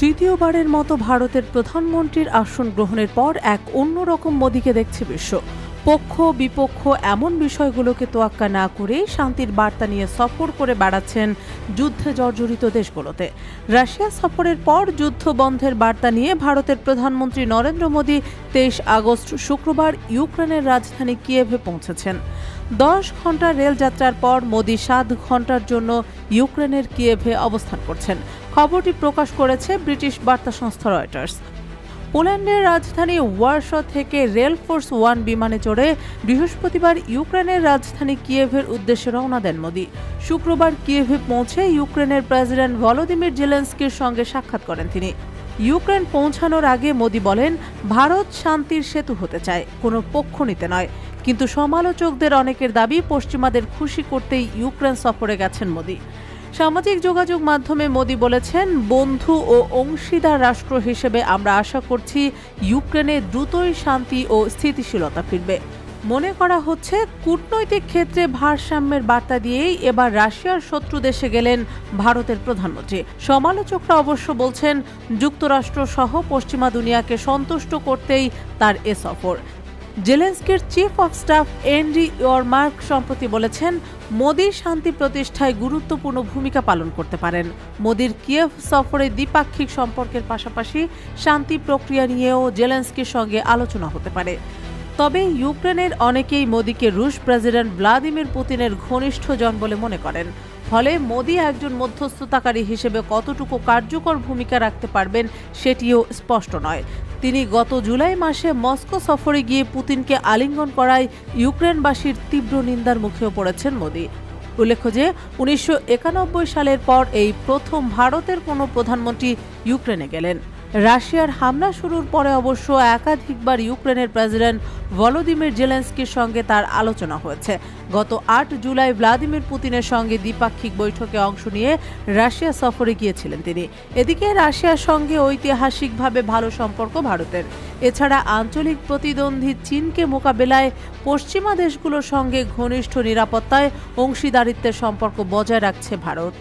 তৃতীয়বারের মতো ভারতের প্রধানমন্ত্রীর আসন গ্রহণের পর এক অন্যরকম মোদিকে দেখছে বিশ্ব। পক্ষ বিপক্ষ এমন বিষয়গুলোকে তোয়াক্কা না করে শান্তির বার্তা নিয়ে সফর করে বেড়াচ্ছেন যুদ্ধে জর্জরিত দেশগুলোতে। রাশিয়া সফরের পর যুদ্ধ বন্ধের বার্তা নিয়ে ভারতের প্রধানমন্ত্রী নরেন্দ্র মোদি 23 আগস্ট শুক্রবার ইউক্রেনের রাজধানী কিয়েভে পৌঁছেছেন। 10 ঘন্টার রেলযাত্রার পর মোদি 7 ঘন্টার জন্য ইউক্রেনের কিয়েভে অবস্থান করছেন। খবরটি প্রকাশ করেছে ব্রিটিশ বার্তা সংস্থা রয়টার্স। পোল্যান্ডের রাজধানী ওয়ারশ থেকে রেল ফোর্স 1 বিমানে চড়ে বৃহস্পতিবার ইউক্রেনের রাজধানী কিয়েভের উদ্দেশ্যে রওনা দেন মোদি। শুক্রবার কিয়েভে পৌঁছে ইউক্রেনের প্রেসিডেন্ট ভলোদিমির জেলেনস্কির সঙ্গে সাক্ষাৎ করেন তিনি। ইউক্রেন পৌঁছানোর আগে মোদি বলেন, ভারত শান্তির সেতু হতে চায়, কোনো পক্ষ নিতে নয়। কিন্তু সমালোচকদের অনেকের দাবি, পশ্চিমাদের খুশি করতেই ইউক্রেন সফরে গেছেন মোদি। সামাজিক যোগাযোগ মাধ্যমে মোদি বলেছেন, বন্ধু ও অংশীদার রাষ্ট্র হিসেবে আমরা আশা করছি ইউক্রেনে দ্রুতই শান্তি ও স্থিতিশীলতা ফিরবে। মনে করা হচ্ছে, কূটনৈতিক ক্ষেত্রে ভারসাম্যের বার্তা দিয়েই এবার রাশিয়ার শত্রু দেশে গেলেন ভারতের প্রধানমন্ত্রী। সমালোচকরা অবশ্য বলছেন, যুক্তরাষ্ট্র সহ পশ্চিমা দুনিয়াকে সন্তুষ্ট করতেই তার এ সফর। জেলেনস্কির চিফ অফ স্টাফ এন্ডি ইয়রমার্ক সম্প্রতি বলেছেন, মোদি শান্তি প্রতিষ্ঠায় গুরুত্বপূর্ণ ভূমিকা পালন করতে পারেন। মোদির কিয়েভ সফরে দ্বিপাক্ষিক সম্পর্কের পাশাপাশি শান্তি প্রক্রিয়া নিয়েও জেলেনস্কির সঙ্গে আলোচনা হতে পারে। তবে ইউক্রেনের অনেকেই মোদিকে রুশ প্রেসিডেন্ট ভ্লাদিমির পুতিনের ঘনিষ্ঠজন বলে মনে করেন। ফলে মোদি একজন মধ্যস্থতাকারী হিসেবে কতটুকু কার্যকর ভূমিকা রাখতে পারবেন সেটিও স্পষ্ট নয়। তিনি গত জুলাই মাসে মস্কো সফরে গিয়ে পুতিনকে আলিঙ্গন করায় ইউক্রেনবাসীর তীব্র নিন্দার মুখেও পড়েছেন মোদি। উল্লেখ্য যে 1991 সালের পর এই প্রথম ভারতের কোনো প্রধানমন্ত্রী ইউক্রেনে গেলেন। রাশিয়ার হামলা শুরুর পরে অবশ্য একাধিকবার ইউক্রেনের প্রেসিডেন্ট ভলোদিমির জেলেনস্কির সঙ্গে তার আলোচনা হয়েছে। গত 8 জুলাই ভ্লাদিমির পুতিনের সঙ্গে দ্বিপাক্ষিক বৈঠকে অংশ নিয়ে রাশিয়া সফরে গিয়েছিলেন তিনি। এদিকে রাশিয়ার সঙ্গে ঐতিহাসিকভাবে ভালো সম্পর্ক ভারতের। এছাড়া আঞ্চলিক প্রতিদ্বন্দ্বী চীনকে মোকাবেলায় পশ্চিমা দেশগুলোর সঙ্গে ঘনিষ্ঠ নিরাপত্তায় অংশীদারিত্বের সম্পর্ক বজায় রাখছে ভারত।